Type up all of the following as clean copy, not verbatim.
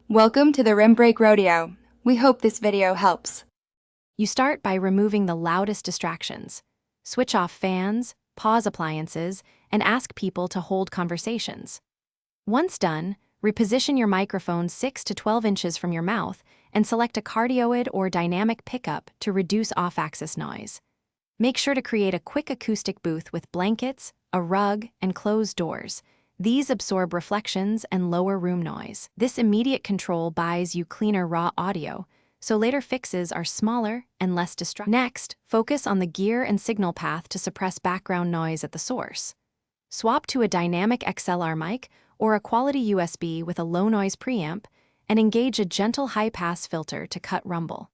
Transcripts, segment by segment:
Welcome to the Rim Break Rodeo. We hope this video helps. You start by removing the loudest distractions. Switch off fans, pause appliances, and ask people to hold conversations. Once done, reposition your microphone 6 to 12 inches from your mouth and select a cardioid or dynamic pickup to reduce off-axis noise. Make sure to create a quick acoustic booth with blankets, a rug, and closed doors. These absorb reflections and lower room noise. This immediate control buys you cleaner raw audio, so later fixes are smaller and less distracting. Next, focus on the gear and signal path to suppress background noise at the source. Swap to a dynamic XLR mic or a quality USB with a low-noise preamp, and engage a gentle high-pass filter to cut rumble.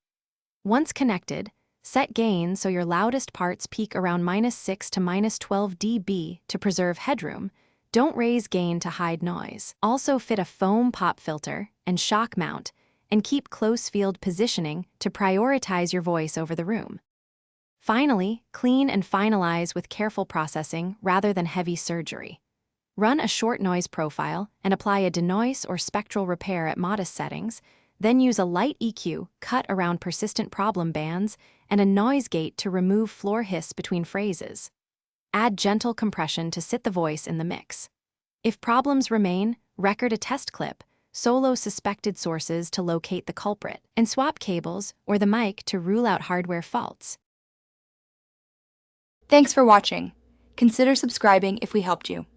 Once connected, set gain so your loudest parts peak around -6 to -12 dB to preserve headroom. Don't raise gain to hide noise. Also fit a foam pop filter and shock mount, and keep close field positioning to prioritize your voice over the room. Finally, clean and finalize with careful processing rather than heavy surgery. Run a short noise profile and apply a denoise or spectral repair at modest settings, then use a light EQ cut around persistent problem bands and a noise gate to remove floor hiss between phrases. Add gentle compression to sit the voice in the mix. If problems remain, record a test clip, solo suspected sources to locate the culprit, and swap cables or the mic to rule out hardware faults. Thanks for watching. Consider subscribing if we helped you.